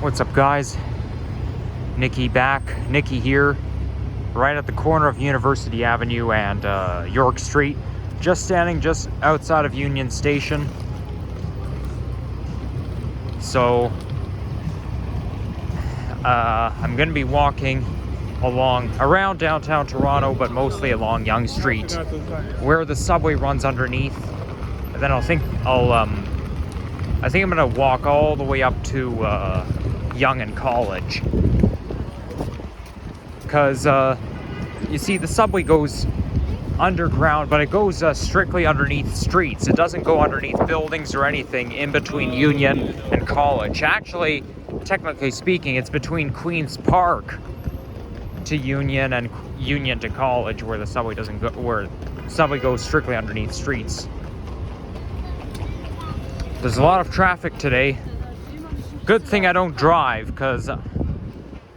What's up, guys? Nikki here, right at the corner of University Avenue and York Street, standing just outside of Union Station. So I'm gonna be walking around downtown Toronto, but mostly along Yonge Street, where the subway runs underneath. And then I think I'm gonna walk all the way up to Yonge College, because you see, the subway goes underground, but it goes strictly underneath streets. It doesn't go underneath buildings or anything in between Union and College. Actually, technically speaking, it's between Queen's Park to Union and Union to College, where the subway doesn't go, where the subway goes strictly underneath streets. There's a lot of traffic today. Good thing I don't drive, because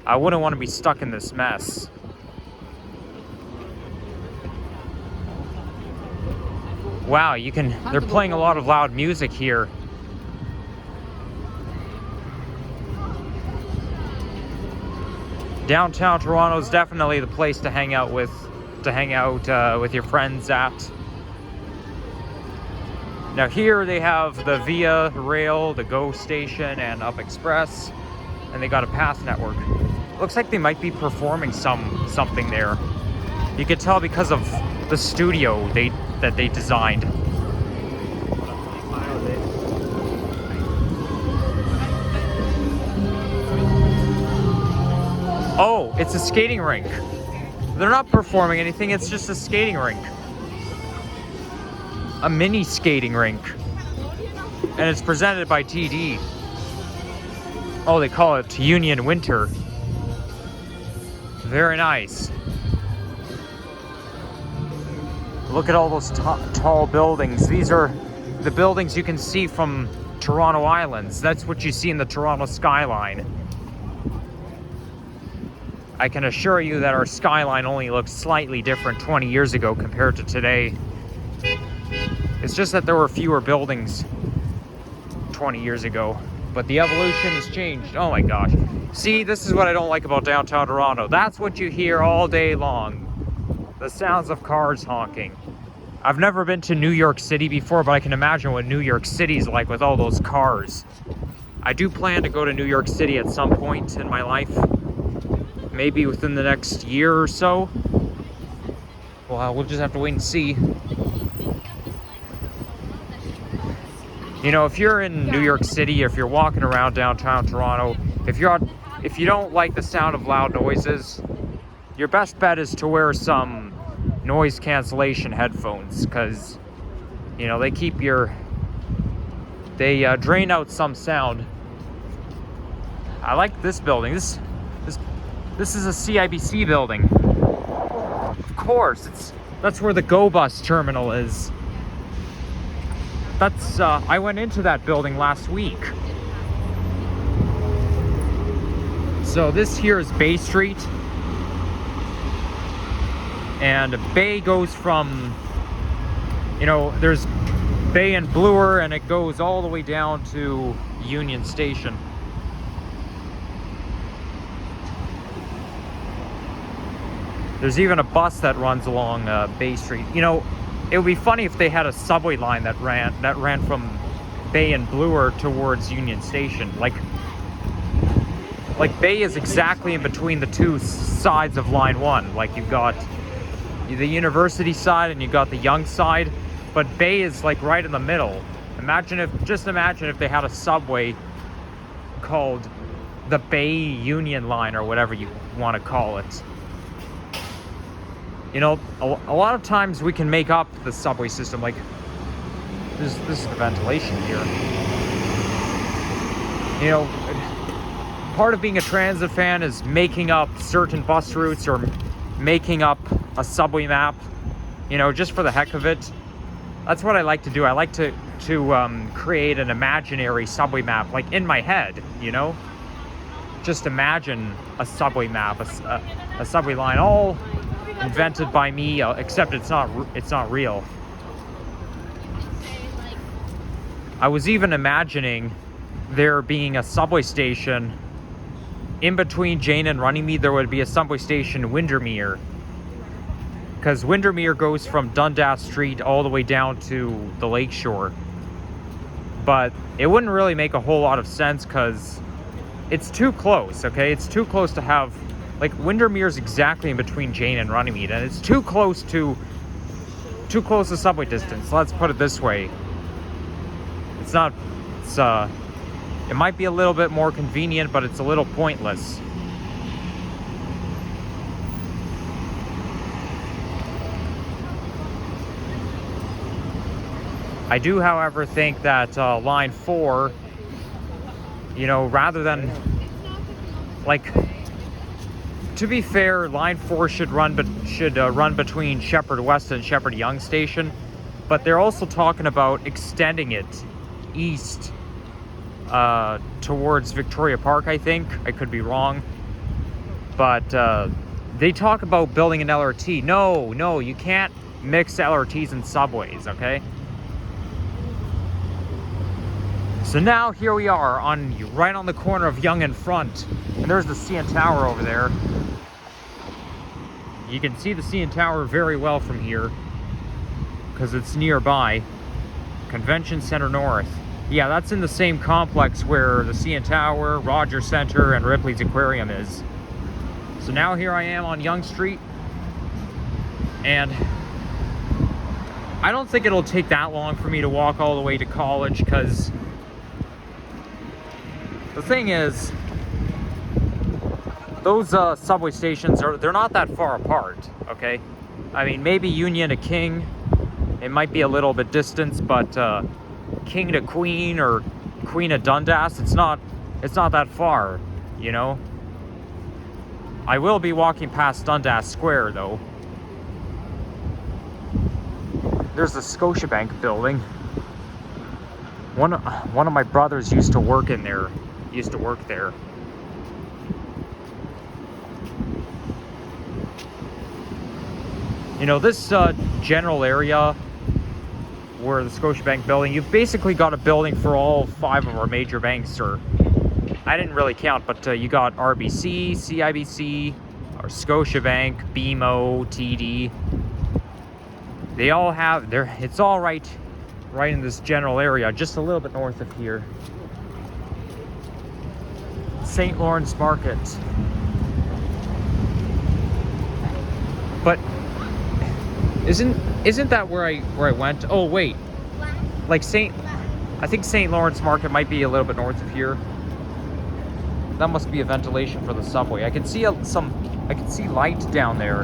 I wouldn't want to be stuck in this mess. Wow, they're playing a lot of loud music here. Downtown Toronto is definitely the place to hang out with your friends at. Now here they have the Via Rail, the Go Station, and Up Express, and they got a pass network. Looks like they might be performing something there. You could tell because of the studio that they designed. Oh, it's a skating rink. They're not performing anything, it's just a skating rink. A mini skating rink. And it's presented by TD. Oh, they call it Union Winter. Very nice. Look at all those tall buildings. These are the buildings you can see from Toronto Islands. That's what you see in the Toronto skyline. I can assure you that our skyline only looked slightly different 20 years ago compared to today. It's just that there were fewer buildings 20 years ago, but the evolution has changed. Oh my gosh. See, this is what I don't like about downtown Toronto. That's what you hear all day long. The sounds of cars honking. I've never been to New York City before, but I can imagine what New York City's like with all those cars. I do plan to go to New York City at some point in my life. Maybe within the next year or so. Well, we'll just have to wait and see. You know, if you're in New York City, if you're walking around downtown Toronto, if you don't like the sound of loud noises, your best bet is to wear some noise cancellation headphones, because, you know, they drain out some sound. I like this building. This is a CIBC building. Of course, that's where the Go Bus terminal is. I went into that building last week. So this here is Bay Street. And Bay goes from, you know, there's Bay and Bloor, and it goes all the way down to Union Station. There's even a bus that runs along Bay Street. You know, it would be funny if they had a subway line that ran from Bay and Bloor towards Union Station. Like Bay is exactly in between the two sides of Line 1. Like, you've got the University side and you've got the Yonge side, but Bay is like right in the middle. Just imagine if they had a subway called the Bay Union Line, or whatever you want to call it. You know, a lot of times we can make up the subway system. Like, this is the ventilation here. You know, part of being a transit fan is making up certain bus routes or making up a subway map, you know, just for the heck of it. That's what I like to do. I like to create an imaginary subway map, like in my head, you know? Just imagine a subway map, a subway line, all invented by me, except it's not real. I was even imagining there being a subway station in between Jane and Runnymede, there would be a subway station, Windermere. Because Windermere goes from Dundas Street all the way down to the lakeshore. But it wouldn't really make a whole lot of sense because it's too close, okay? It's too close to have... Like, Windermere's exactly in between Jane and Runnymede, and it's too close to subway distance. Let's put it this way. It's not... It's, it might be a little bit more convenient, but it's a little pointless. I do, however, think that line 4, you know, rather than, like, to be fair, line 4 should run between Shepherd West and Shepherd Yonge station, but they're also talking about extending it east towards Victoria Park, I think. I could be wrong, but they talk about building an LRT. No, you can't mix LRTs and subways, okay? So now here we are right on the corner of Yonge and Front, and there's the CN Tower over there. You can see the CN Tower very well from here because it's nearby. Convention Center North. Yeah, that's in the same complex where the CN Tower, Rogers Center, and Ripley's Aquarium is. So now here I am on Yonge Street, and I don't think it'll take that long for me to walk all the way to college, because the thing is, those subway stations they're not that far apart, okay? I mean, maybe Union to King, it might be a little bit distance, but King to Queen or Queen to Dundas, it's not that far, you know? I will be walking past Dundas Square, though. There's the Scotiabank building. One of my brothers used to work in there. Used to work there. You know, this general area where the Scotiabank building, you've basically got a building for all 5 of our major banks, or I didn't really count, but you got RBC, CIBC, or Scotiabank, BMO, TD. They all have it's all right in this general area, just a little bit north of here. St. Lawrence Market. But isn't that where I went? Oh wait, like I think St. Lawrence Market might be a little bit north of here. That must be a ventilation for the subway. I can see I can see light down there,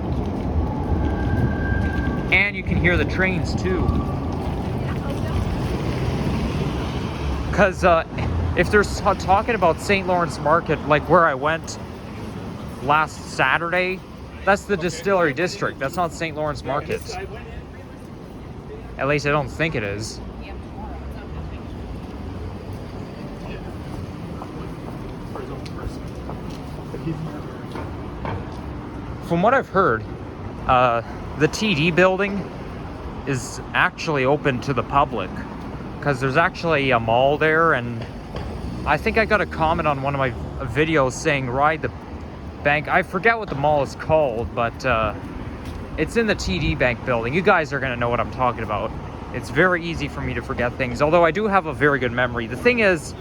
and you can hear the trains too. Because if they're talking about St. Lawrence Market, like where I went last Saturday, that's the Distillery District. That's not St. Lawrence Market. At least I don't think it is. From what I've heard, the TD building is actually open to the public because there's actually a mall there, and I think I got a comment on one of my videos saying ride the bank. I forget what the mall is called, but it's in the TD Bank building. You guys are going to know what I'm talking about. It's very easy for me to forget things, although I do have a very good memory. The thing is,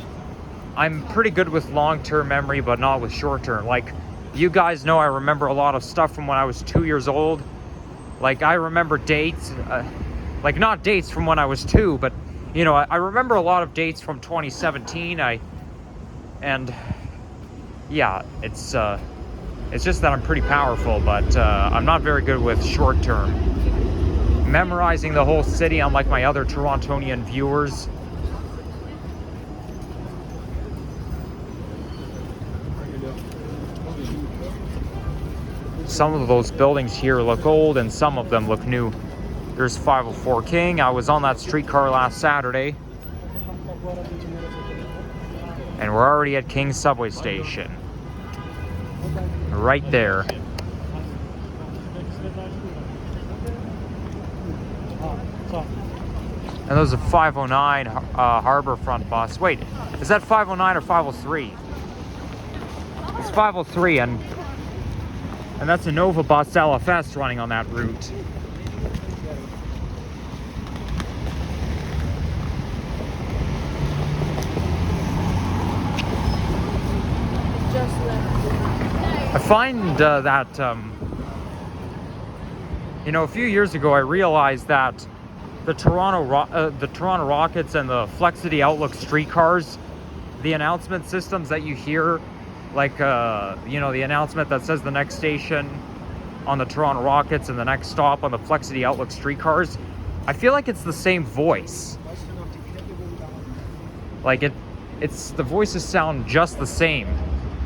I'm pretty good with long-term memory, but not with short-term. Like, you guys know I remember a lot of stuff from when I was 2 years old. Like, I remember dates, like not dates from when I was 2, but you know, I remember a lot of dates from 2017. And yeah, it's just that I'm pretty powerful, but I'm not very good with short term. Memorizing the whole city, unlike my other Torontonian viewers. Some of those buildings here look old and some of them look new. There's 504 King. I was on that streetcar last Saturday. And we're already at King's subway station. Right there. And there's a 509 Harborfront bus. Wait, is that 509 or 503? It's it's 503, and that's a Nova Bus LFS running on that route. I find that, you know, a few years ago I realized that the Toronto Rockets and the Flexity Outlook streetcars, the announcement systems that you hear, like, you know, the announcement that says the next station on the Toronto Rockets and the next stop on the Flexity Outlook streetcars, I feel like it's the same voice. Like, it's the voices sound just the same.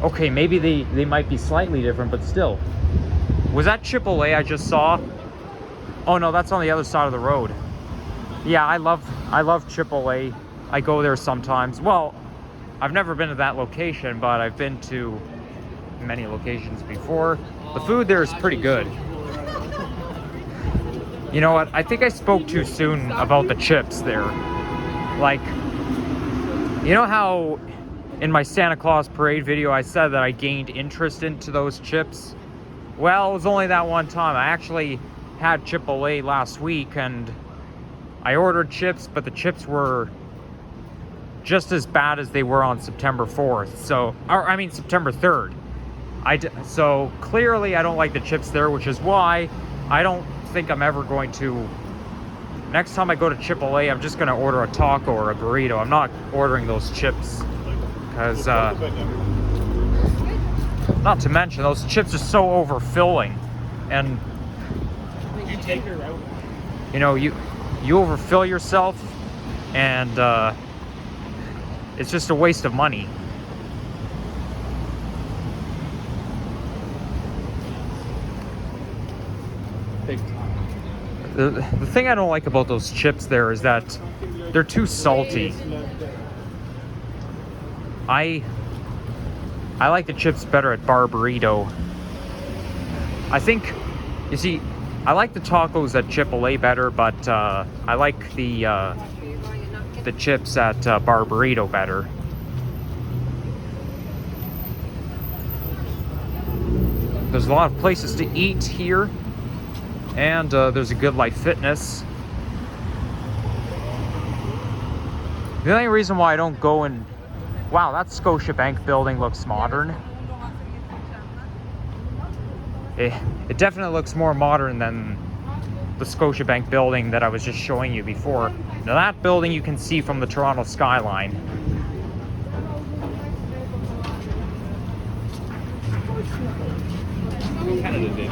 Okay, maybe they might be slightly different, but still. Was that AAA I just saw? Oh no, that's on the other side of the road. Yeah, I love AAA. I go there sometimes. Well, I've never been to that location, but I've been to many locations before. The food there is pretty good. You know what? I think I spoke too soon about the chips there. Like, you know how in my Santa Claus parade video I said that I gained interest into those chips? Well, it was only that one time. I actually had AAA last week and I ordered chips, but the chips were just as bad as they were on September 4th. So, or I mean September 3rd. So clearly I don't like the chips there, which is why I don't think I'm ever going to. Next time I go to AAA, I'm just going to order a taco or a burrito. I'm not ordering those chips because, not to mention, those chips are so overfilling, and you know, you overfill yourself, and it's just a waste of money. The thing I don't like about those chips there is that they're too salty. I like the chips better at Bar Burrito. I think, you see, I like the tacos at AAA better, but I like the chips at Bar Burrito better. There's a lot of places to eat here, and there's a Good Life Fitness. The only reason why I don't go and... Wow, that Scotiabank building looks modern. It definitely looks more modern than the Scotiabank building that I was just showing you before. Now that building you can see from the Toronto skyline. Canada did.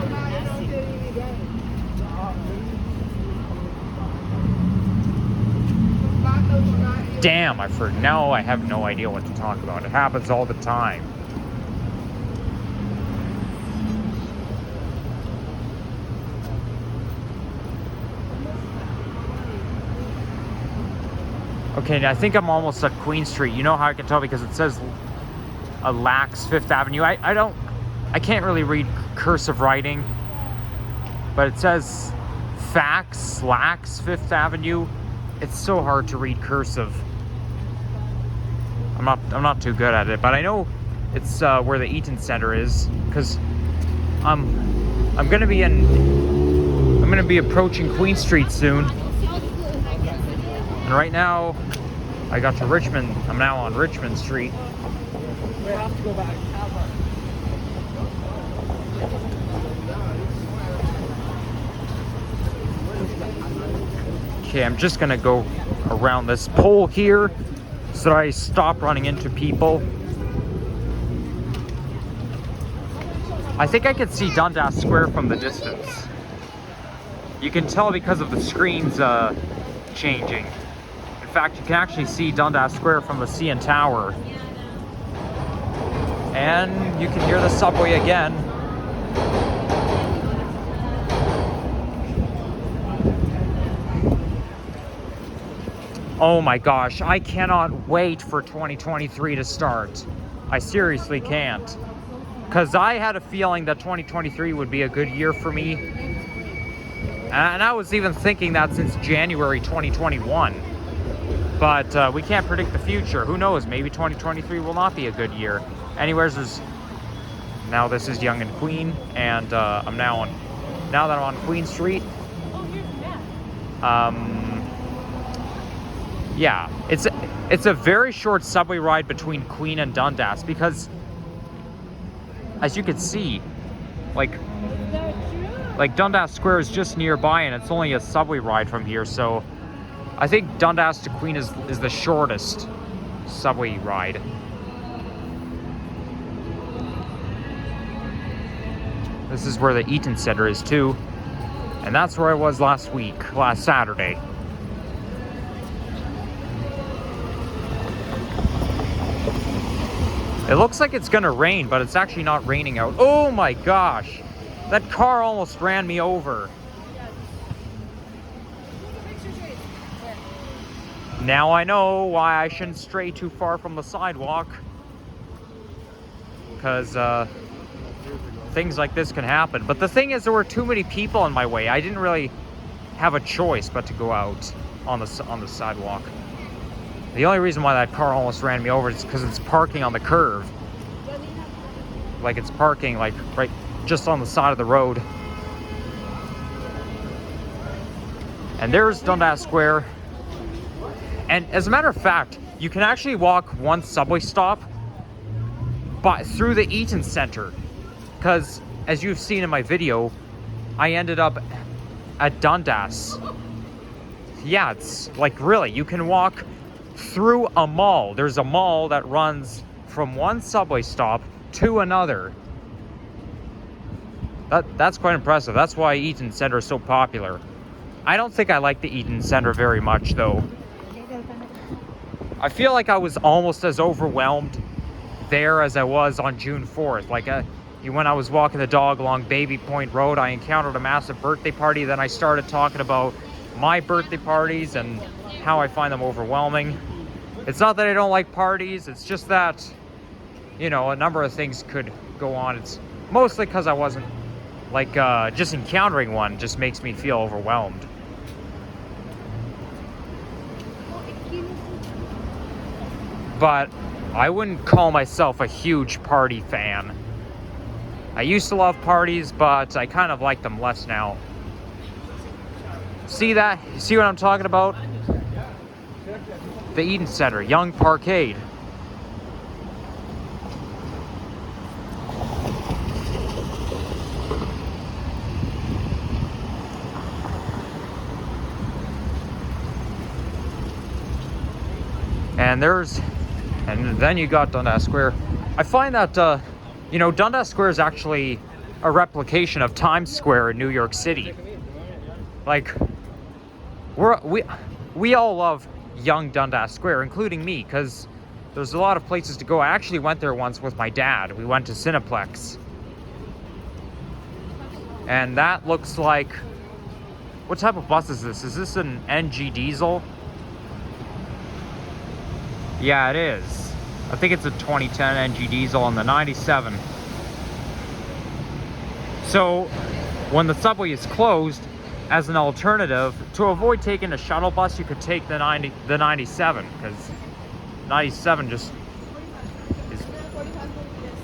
Damn, now I have no idea what to talk about. It happens all the time. Okay, I think I'm almost at Queen Street. You know how I can tell because it says Lax Fifth Avenue. I can't really read cursive writing, but it says Lax Fifth Avenue. It's so hard to read cursive. I'm not too good at it, but I know it's where the Eaton Center is, because I'm gonna be approaching Queen Street soon. And right now, I got to Richmond. I'm now on Richmond Street. We have to go back. Okay, I'm just gonna go around this pole here so that I stop running into people. I think I could see Dundas Square from the distance. You can tell because of the screens changing. In fact, you can actually see Dundas Square from the CN Tower. And you can hear the subway again. Oh my gosh, I cannot wait for 2023 to start. I seriously can't. Because I had a feeling that 2023 would be a good year for me. And I was even thinking that since January 2021. But we can't predict the future. Who knows, maybe 2023 will not be a good year. Anyways, Now this is Yonge and Queen, and I'm now that I'm on Queen Street. Oh, here's the map. Yeah, it's a very short subway ride between Queen and Dundas because, as you can see, like Dundas Square is just nearby, and it's only a subway ride from here. So I think Dundas to Queen is the shortest subway ride. This is where the Eaton Center is too, and that's where I was last Saturday. It looks like it's gonna rain, but it's actually not raining out. Oh my gosh, that car almost ran me over. Now I know why I shouldn't stray too far from the sidewalk, because things like this can happen. But the thing is, there were too many people in my way. I didn't really have a choice but to go out on the sidewalk. The only reason why that car almost ran me over is because it's parking on the curve. Like it's parking like right just on the side of the road. And there's Dundas Square. And as a matter of fact, you can actually walk one subway stop through the Eaton Center. Because as you've seen in my video, I ended up at Dundas. Yeah, it's like really, you can walk through a mall. There's a mall that runs from one subway stop to another. That's quite impressive. That's why Eaton Center is so popular. I don't think I like the Eaton Center very much though. I feel like I was almost as overwhelmed there as I was on June 4th. Like when I was walking the dog along Baby Point Road, I encountered a massive birthday party. Then I started talking about my birthday parties and how I find them overwhelming. It's not that I don't like parties, it's just that, you know, a number of things could go on. It's mostly because I wasn't, like, just encountering one just makes me feel overwhelmed. But I wouldn't call myself a huge party fan. I used to love parties, but I kind of like them less now. See that? You see what I'm talking about? The Eaton Center, Yonge Parkade. And then you got Dundas Square. I find that, you know, Dundas Square is actually a replication of Times Square in New York City. Like, we all love Yonge Dundas Square, including me, because there's a lot of places to go. I actually went there once with my dad. We went to Cineplex. And that looks like... What type of bus is this? Is this an NG diesel? Yeah, it is. I think it's a 2010 NG diesel on the 97. So, when the subway is closed, as an alternative, to avoid taking a shuttle bus, you could take the 97, because 97 just is...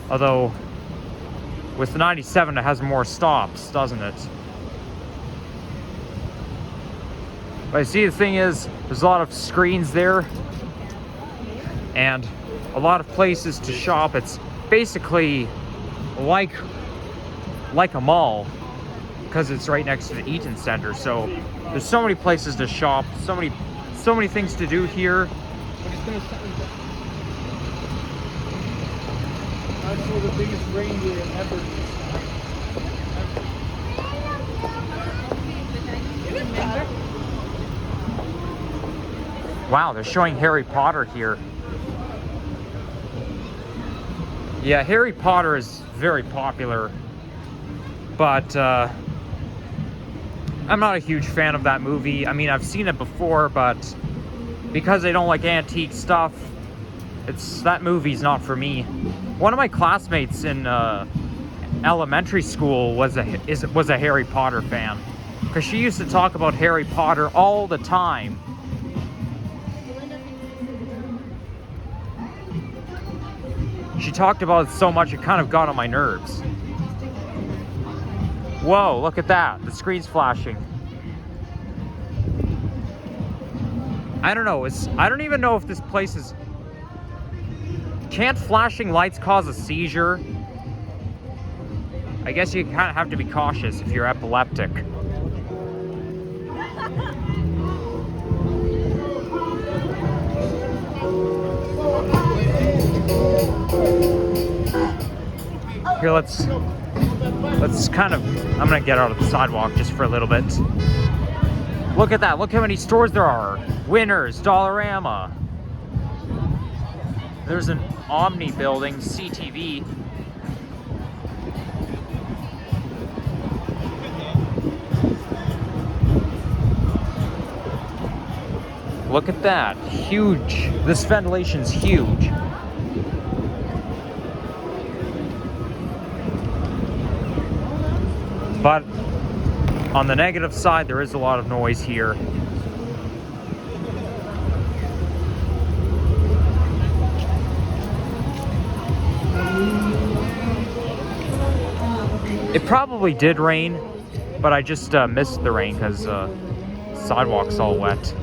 Although, with the 97, it has more stops, doesn't it? But I see the thing is, there's a lot of screens there, and a lot of places to shop. It's basically like a mall, because it's right next to the Eaton Center. So there's so many places to shop, so many things to do here. I saw the biggest reindeer ever. Wow, they're showing Harry Potter here. Yeah, Harry Potter is very popular, but I'm not a huge fan of that movie. I mean, I've seen it before, but because I don't like antique stuff, that movie's not for me. One of my classmates in elementary school was a Harry Potter fan, because she used to talk about Harry Potter all the time. She talked about it so much it kind of got on my nerves. Whoa, look at that. The screen's flashing. I don't know. I don't even know if this place is... Can't flashing lights cause a seizure? I guess you kind of have to be cautious if you're epileptic. Here, let's kind of... I'm gonna get out of the sidewalk just for a little bit. Look at that. Look how many stores there are. Winners, Dollarama. There's an Omni building, CTV. Look at that. Huge. This ventilation's huge. But on the negative side, there is a lot of noise here. It probably did rain, but I just missed the rain because sidewalk's all wet.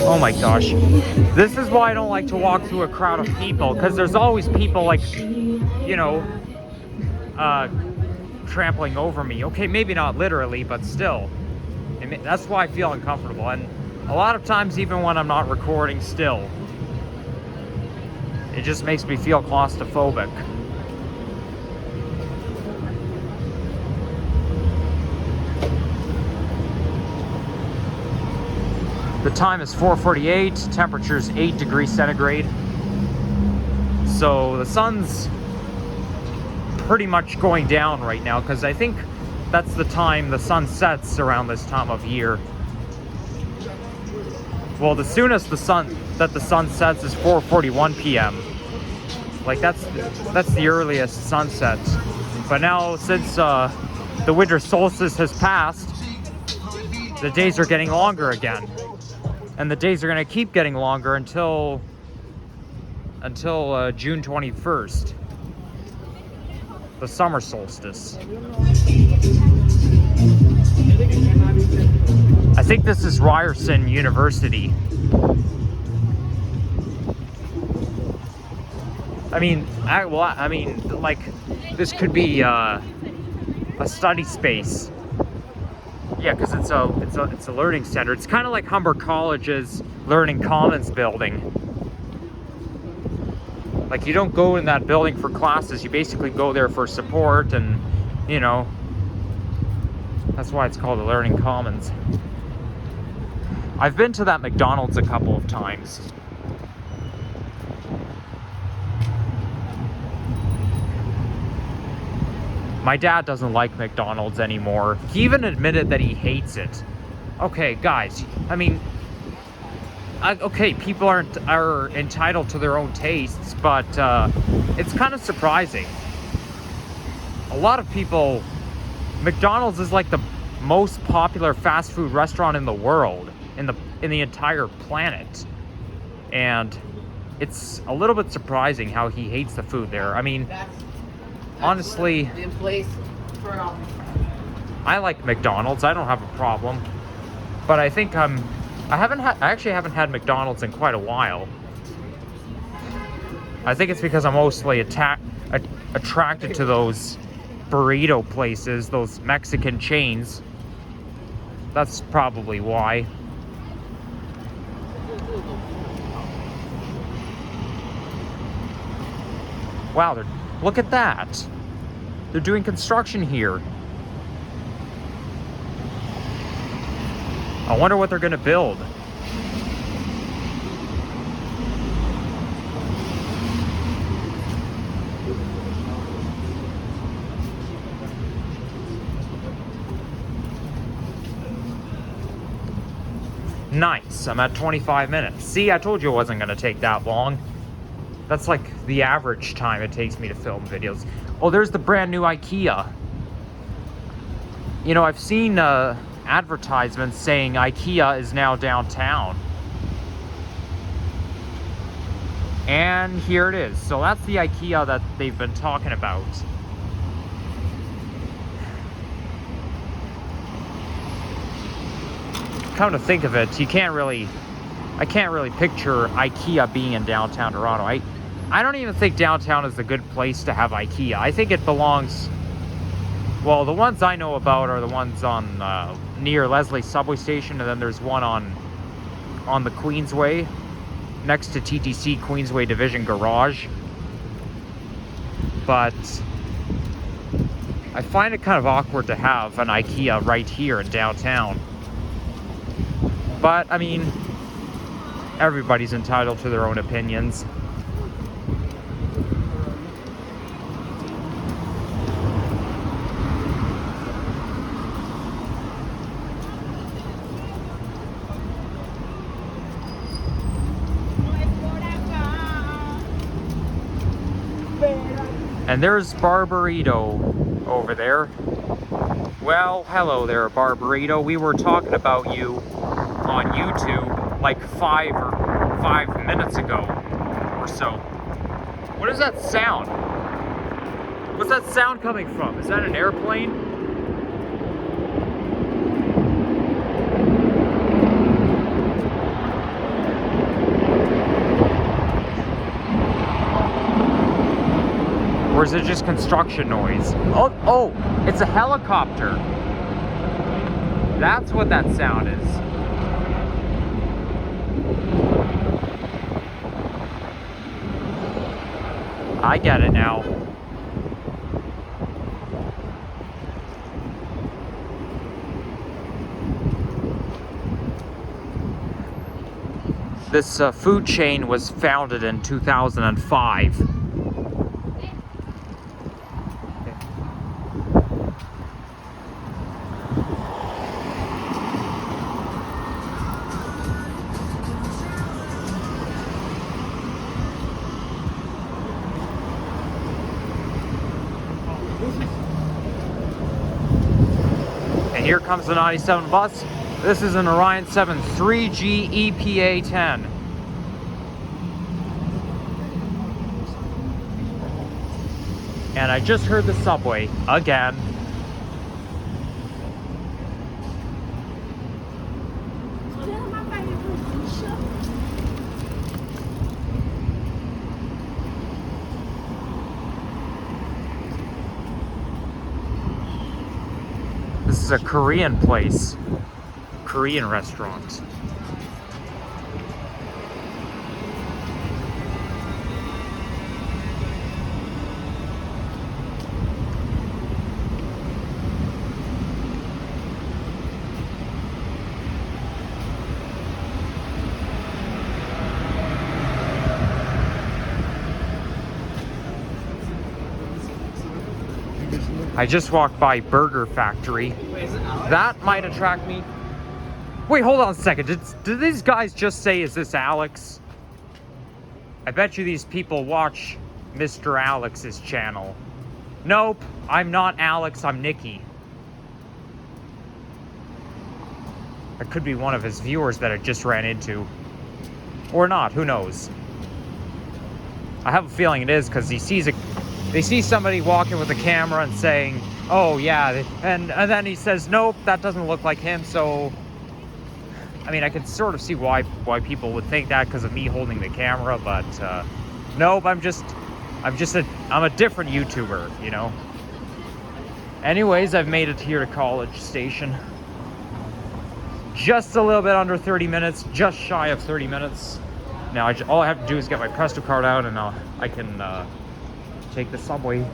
Oh my gosh. This is why I don't like to walk through a crowd of people, because there's always people like, you know, trampling over me. Okay, maybe not literally, but still. That's why I feel uncomfortable. And a lot of times, even when I'm not recording still, it just makes me feel claustrophobic. The time is 4:48, temperature's 8 degrees centigrade. So the sun's pretty much going down right now, because I think that's the time the sun sets around this time of year. Well, the soonest the sun sets is 4:41 p.m. Like that's the earliest sunset. But now, since the winter solstice has passed, the days are getting longer again. And the days are going to keep getting longer until June 21st, the summer solstice. I think this is Ryerson University. I mean, like, this could be a study space. Yeah, because it's a learning center. It's kind of like Humber College's Learning Commons building. Like, you don't go in that building for classes. You basically go there for support, and, you know, that's why it's called the Learning Commons. I've been to that McDonald's a couple of times. My dad doesn't like McDonald's anymore. He even admitted that he hates it. Okay, guys, I mean, okay, people are entitled to their own tastes, but it's kind of surprising. A lot of people, McDonald's is like the most popular fast food restaurant in the world, in the entire planet, and it's a little bit surprising how he hates the food there. I mean, honestly, I like McDonald's. I don't have a problem, but I think I actually haven't had McDonald's in quite a while. I think it's because I'm mostly attracted to those burrito places, those Mexican chains. That's probably why. Wow, look at that. They're doing construction here. I wonder what they're going to build. Nice, I'm at 25 minutes. See, I told you it wasn't going to take that long. That's like the average time it takes me to film videos. Oh, there's the brand new IKEA. You know, I've seen advertisements saying IKEA is now downtown. And here it is. So that's the IKEA that they've been talking about. Come to think of it, I can't really picture IKEA being in downtown Toronto. I don't even think downtown is a good place to have IKEA. I think it belongs, well, the ones I know about are the ones on near Leslie subway station, and then there's one on the Queensway next to TTC Queensway Division Garage. But I find it kind of awkward to have an IKEA right here in downtown. But I mean, everybody's entitled to their own opinions. And there's Barbarito over there. Well, hello there, Barbarito. We were talking about you on YouTube like 5 minutes ago or so. What is that sound? What's that sound coming from? Is that an airplane? Or is it just construction noise? Oh, it's a helicopter. That's what that sound is. I get it now. This food chain was founded in 2005. Here comes the 97 bus. This is an Orion 7 3G EPA 10. And I just heard the subway again. This is a Korean place, Korean restaurant. I just walked by Burger Factory. That might attract me. Wait, hold on a second. Did these guys just say, is this Alex? I bet you these people watch Mr. Alex's channel. Nope, I'm not Alex, I'm Nikki. That could be one of his viewers that I just ran into. Or not, who knows? I have a feeling it is, because they see somebody walking with a camera and saying, oh yeah, and then he says, nope, that doesn't look like him. So I mean, I can sort of see why people would think that because of me holding the camera, but nope, I'm a different YouTuber, you know. Anyways, I've made it here to College Station. Just a little bit under 30 minutes, just shy of 30 minutes. Now, all I have to do is get my Presto card out and I can take the subway.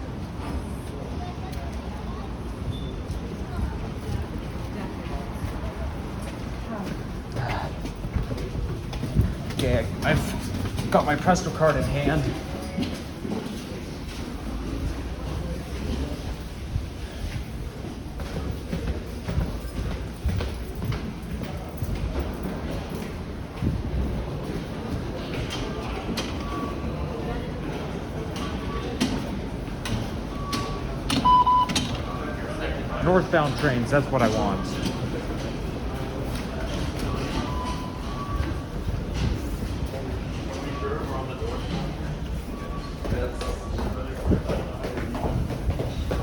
Okay, I've got my Presto card in hand. northbound trains, that's what I want.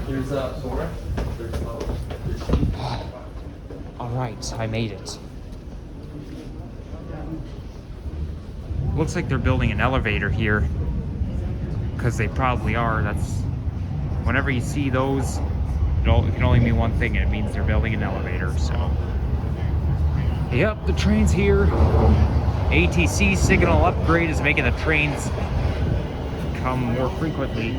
There's a door. All right, I made it. Looks like they're building an elevator here, because they probably are. That's whenever you see those, it can only mean one thing, and it means they're building an elevator. So, yep, the train's here. ATC signal upgrade is making the trains come more frequently.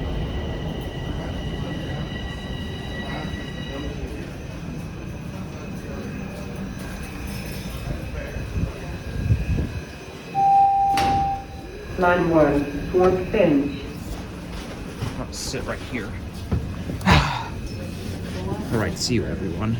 Line 1, towards Finch. I'll sit right here. All right, see you, everyone.